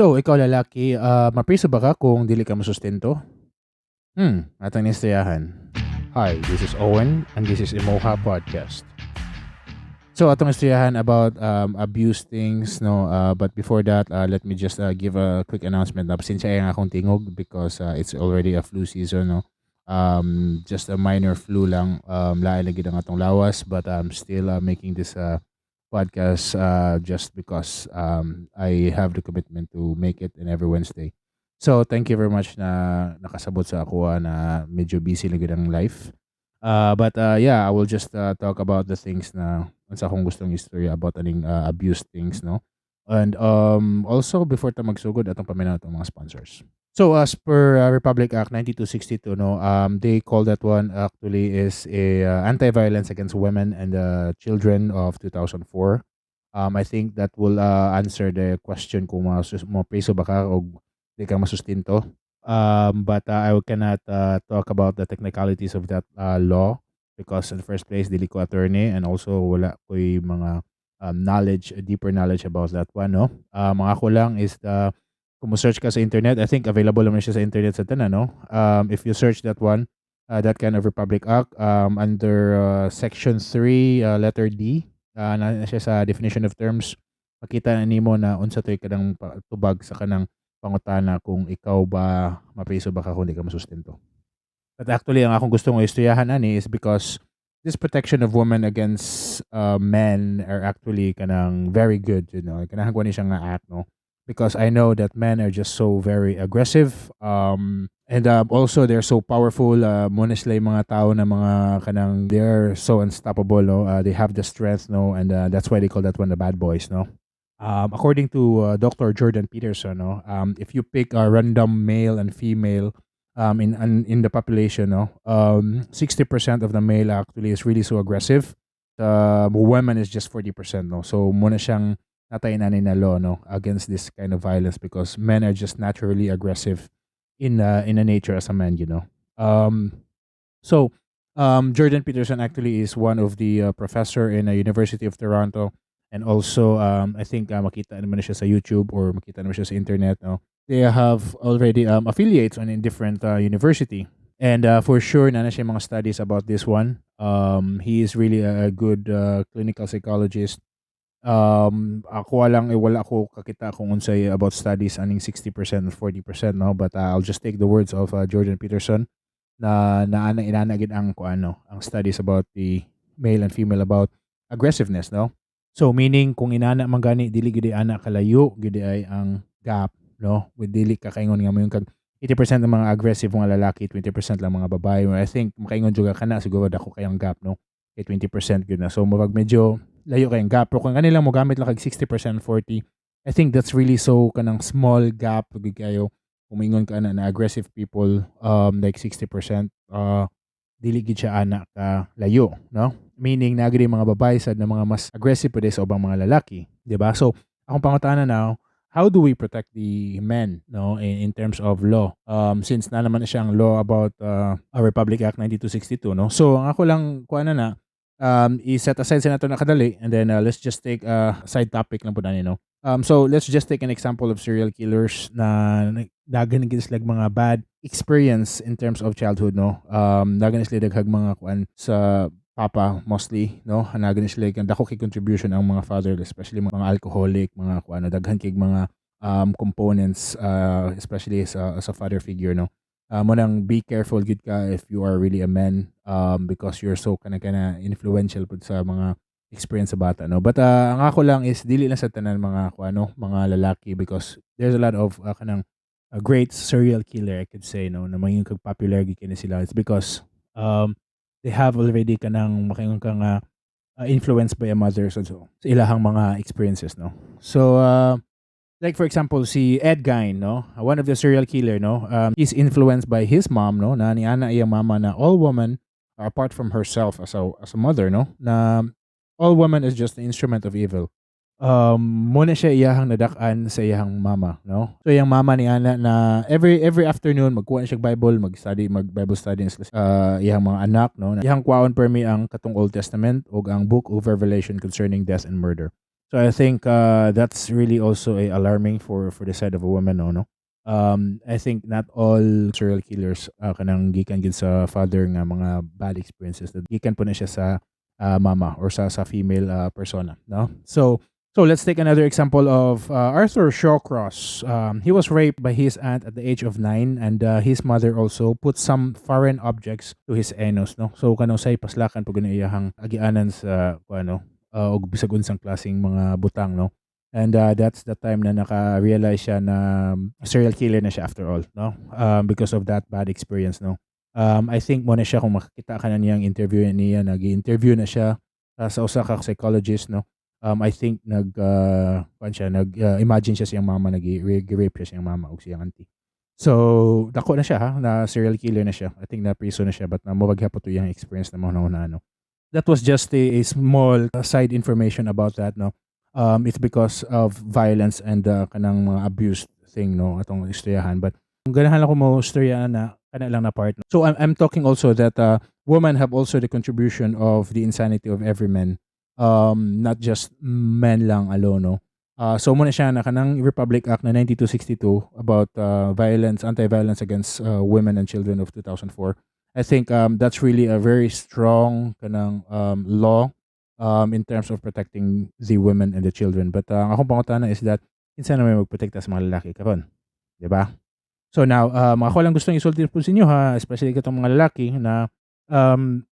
So, ikaw lalaki, mapriso ba ka kung dili ka mosustento? Atong istoryahan. Hi, this is Owen and this is Emoha Podcast. So, atong istoryahan about abuse things, no? But before that, let me just give a quick announcement. Pasensya ang akong tingog because it's already a flu season, no? Just a minor flu lang. Lain lagi ang atong lawas, but I'm still making this podcast just because I have the commitment to make it in every Wednesday. So, thank you very much na nakasabot sa ako na medyo busy lagi ng life. But yeah, I will just talk about the things na unsa akong gustong istorya about aning abuse things, no? And also before ta magsugod atong paminaw atong mga sponsors. So as per Republic Act 9262, no, they call that one actually is a anti-violence against women and children of 2004. I think that will answer the question kung preso ba ka o di ka masustinto. But I cannot talk about the technicalities of that law because in the first place, dili ko attorney and also wala ko'y mga knowledge, deeper knowledge about that one, no? Mga ko lang is kung search ka sa internet, I think available naman siya sa internet sa tanan, no? If you search that one, that kind of Republic Act, under Section 3, letter D, na siya sa definition of terms, makita na nimo na unsa to'y kanang tubag sa kanang pangutana kung ikaw ba mapriso ba ka kung di ka masustento. But actually, ang akong gustong istoryahan ani is because this protection of women against men are actually kanang very good, you know. Kanang ni siya nga act, no? Because I know that men are just so very aggressive, and also they're so powerful. Muna sila yung mga tao na mga kanang they're so unstoppable, no? They have the strength, no? And that's why they call that one the bad boys, no? According to Dr. Jordan Peterson, no, if you pick a random male and female in the population, no, 60% of the male actually is really so aggressive. The women is just 40%, no. So muna siyang natayin na law, no, against this kind of violence because men are just naturally aggressive in a nature as a man, you know. So Jordan Peterson actually is one of the professor in a University of Toronto. And also, I think makita naman na siya sa YouTube or makita naman siya sa internet. No? They have already affiliates on in different university. And for sure, na siya mga studies about this one. He is really a good clinical psychologist. Ako lang, wala ako kakita kung unsay about studies aning 60% or 40%. No? But I'll just take the words of Jordan Peterson na inanagin ang studies about the male and female about aggressiveness. No? So meaning kung inana man gani dili gid ana kalayo gid ay ang gap, no? With dili ka kaingon nga mo yung kag 80% ng mga aggressive mga lalaki, 20% lang mga babae. I think makaingon jud ka na siguro dako kayang gap, no? Kay 20% gyud na. So murag medyo layo kayang gap. Pero kung kanila mo gamit lang kag 60%, 40, I think that's really so kanang small gap gid kayo. Kung maingon ka na aggressive people like 60%, dili gid siya ana ka layo, no? Meaning nagiri mga babae sad na mga mas aggressive pa sa ubang mga lalaki, 'di ba? So, akong pangutana now, how do we protect the men, no, in terms of law? Since na naman siyang law about our Republic Act 9262, no? So, ang ako lang kuana na i-set aside sa nato na kadali and then let's just take a side topic lang po na no. So let's just take an example of serial killers na dagan gid sila mga bad experience in terms of childhood, no. Dagan sila daghag mga kuan sa papa mostly, no. Hanagan sila kang dako kay contribution ang mga father, especially mga alcoholic, mga kuan daghan kay mga components especially as a father figure, no. Mo nang be careful gid ka if you are really a man because you're so kana influential pud sa mga experience sa bata, no. But ang ako lang is dili lang sa tanan mga kuano mga lalaki because there's a lot of kanang a great serial killer I could say, no, na maging kag popular gid kini sila. It's because they have already kanang makaingon ka nga influenced by a mother so sa ilahang mga experiences, no. So like for example si Ed Gein, no, one of the serial killer, no, he's influenced by his mom, no, na niana iyang mama na all women are apart from herself as a mother, no, na all women is just an instrument of evil. Muna siya iyahang nadak-an sa iyahang mama, no? So iyang mama ni ana na every afternoon magkuha siya Bible, mag-Bible study iyang mga anak, no? Iyang kwaon permi ang katong Old Testament ug ang Book of Revelation concerning death and murder. So I think that's really also a alarming for the side of a woman, no. I think not all serial killers kanang gikan gid sa father nga mga bad experiences, that gikan po na siya sa mama or sa female persona, no. So let's take another example of Arthur Shawcross. He was raped by his aunt at the age of 9, and his mother also put some foreign objects to his anus, no. So kanang say paslakan pag iyahang agianan sa kuano og bisag unsang klaseng mga butang, no. And that's the time na naka-realize siya na serial killer na siya after all, no. Because of that bad experience, no. I think mo na siya kung makikita ka na niyang interview niya, nag-interview na siya sa usa ka psychologist, no. I think kuwan siya, imagine siya siyang mama, nag-rape siya siyang mama ug siyang auntie. So dako na siya, ha, na serial killer na siya. I think na priso na siya, but mawag hapon to yung experience na mo na ano. That was just a small side information about that, no. It's because of violence and kanang mga abuse thing, no, atong istoryahan. But kung ganahan ako mo istoryahan na kana lang na part, no. So I'm talking also that women have also the contribution of the insanity of every man. Not just men lang alone, no. So muna siya na kanang Republic Act na 9262 about anti-violence against women and children of 2004. I think that's really a very strong kanang law in terms of protecting the women and the children. But ang akong pangutana is that kinsa na may magprotekta sa mga lalaki karon, 'di ba? So now, ako lang gustong isulti po sa inyo, ha, especially katong mga lalaki na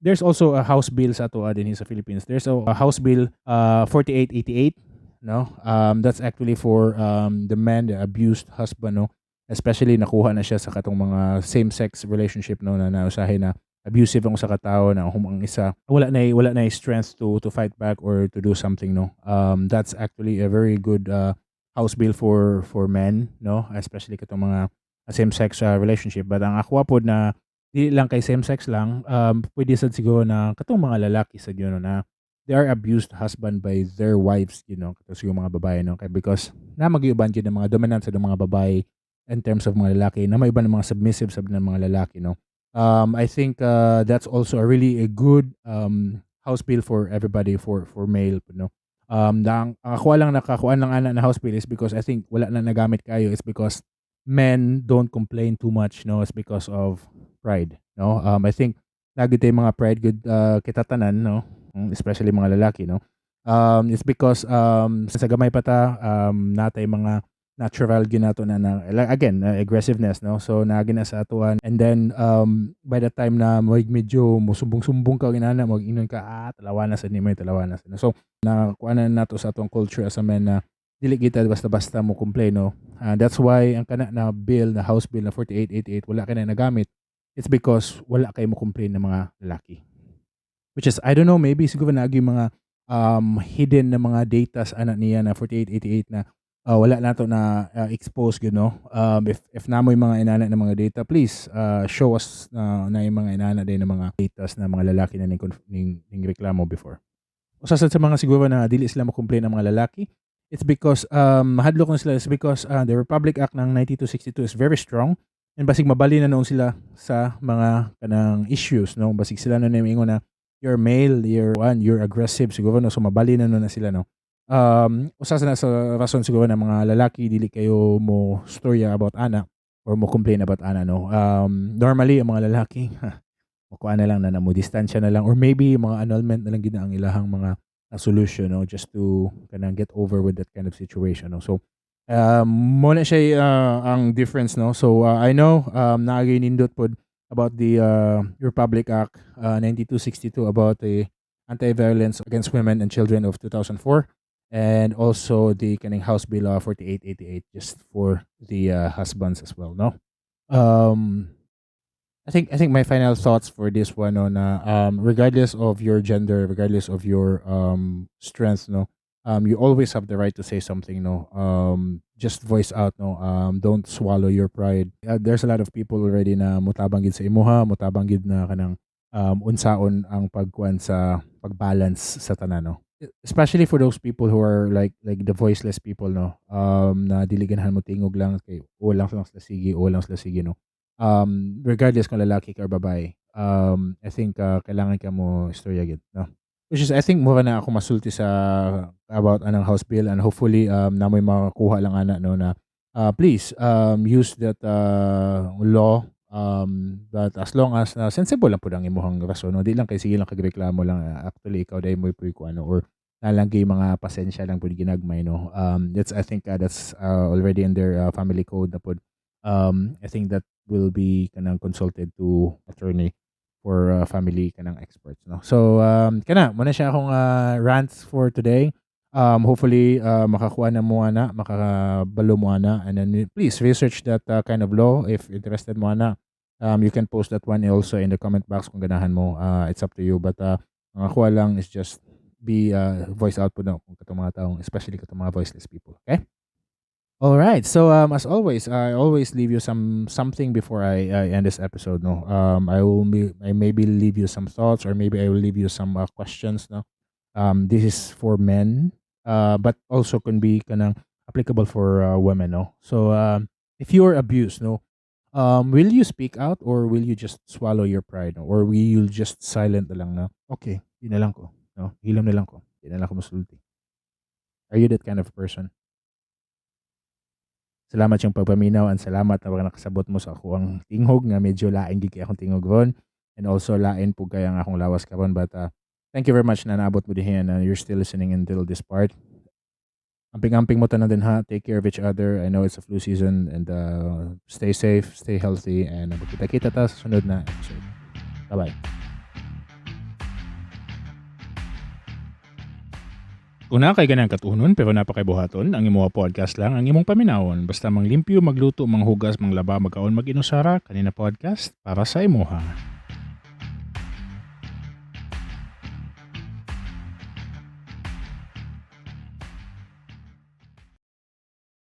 there's also a house bill sa ato din sa Philippines. There's a house bill 4888, no. That's actually for the man, the abused husband, no. Especially nakuha na siya sa katong mga same-sex relationship, no, na nausahay na abusive ang usa ka tawo, na ang isa wala na strength to fight back or to do something, no. That's actually a very good house bill for men, no, especially katong mga same-sex relationship. But ang ako pod na di lang kay same-sex lang, pwede sad siguro na katong mga lalaki sad yun, no, na they are abused husband by their wives, kato siguro mga babae, no, kay because na magyuban gyud ng mga dominant sa mga babae in terms of mga lalaki, na may iba ng mga submissive sa ng mga lalaki, no. I think that's also a really a good house bill for everybody, for male, no. Ang ako lang nakakuan lang ana na house bill is because I think wala na nagamit kayo, is because men don't complain too much, no. It's because of pride, no. I think lagi tayong mga pride good kita tanan, no, especially mga lalaki, no. It's because sa gamay pa ta, natay mga natural ginato na again aggressiveness, no. So naagi na sa atuan, and then by the time na medyo musumbong-sumbong ka ginana, mag-inon ka, talawana sa ni may talawana sa, so nakuanan nato sa atong culture as a men na dili kita basta-basta mo complain, no. That's why ang kana na bill, na house bill na 4888 wala kay na nagamit. It's because wala kay mo complain ng mga lalaki. Which is, I don't know, maybe siguro naagi mga hidden na mga data sa anak niya na 4888 na wala nato na expose gyud, no. If namoy mga inana na mga data, please show us na yung mga inana din na mga data na mga lalaki na ning reklamo before. Usa sad sa mga siguro na dili sila mo complain ng mga lalaki, it's because mahadlok na sila, is because the Republic Act ng 9262 is very strong, and basig mabali na noon sila sa mga kanang issues, no. Basig sila na ingon na you're male, you're aggressive siguro, no. So mabali na noon na sila, no. Usa sa rason siguro na mga lalaki dili kayo mo storya about ana or mo complain about ana, no. Normally ang mga lalaki makuha na lang na mo distansya na lang, or maybe mga annulment na lang gid ang ilahang mga solution, no, just to kanang get over with that kind of situation, no. So mo na siya ang difference, no. So I know naagay nindot pod about the Republic Act 9262 about the anti-violence against women and children of 2004, and also the kaning House Bill 4888 just for the husbands as well, no. I think my final thoughts for this one, no, na regardless of your gender, regardless of your strength, no, you always have the right to say something, no. Just voice out, no. Don't swallow your pride. There's a lot of people already na mutabang gid sa imuha, mutabang gid na kanang unsaon ang pagkuan sa pagbalance sa tanan, no. Especially for those people who are like the voiceless people, no. Na dili ganahan mo tingog lang kay o lang sila sige, no. Regardless kung lalaki ka or babae, I think kailangan ka mo istorya gid, no. Which is I think mura na ako masulti sa about anang house bill and hopefully namoy makakuha lang ana no na please use that law that as long as na sensible lang pud ang imong rason no di lang kay sige lang kagreklamo lang actually ikaw dai mo puy ko ano or nalanggi mga pasensya lang pud ginagmay no that's I think that's already in their family code na pud I think that will be kanang consulted to attorney for family kanang experts no. So kana mo na siya akong rants for today. Hopefully makakuha na mo ana, makabalo mo ana and then please research that kind of law if interested mo ana. You can post that one also in the comment box kung ganahan mo. It's up to you but ang ako lang is just be voice out po na kung katong mga taong especially katong mga voiceless people. Okay? All right. So as always, I always leave you something before I end this episode. No, I maybe leave you some thoughts, or maybe I will leave you some questions. No, this is for men, but also can be kanang applicable for women. No, so if you are abused, no, will you speak out or will you just swallow your pride, no? Or will you just silent na lang na? Okay, di na lang ko. No, hilam na lang ko. Di na lang ko masulti. Are you that kind of person? Salamat yung pagpaminaw and salamat na nakasabot mo sa ako ang tingog nga medyo lain gid kay akong tingog ron and also lain pug kay ang akong lawas karon but thank you very much na naabot mo dihin and you're still listening until this part. Amping-amping mo tanan din ha. Take care of each other. I know it's a flu season and stay safe, stay healthy and magkita-kita ta sa sunod na episode. Bye-bye. Kung na kay ganang katuhunon pero napakaibuhaton, ang imong podcast lang ang imong paminawon. Basta manglimpyo, magluto, manghugas, manglaba, magkaon, mag-inusara, kanina podcast para sa imuha.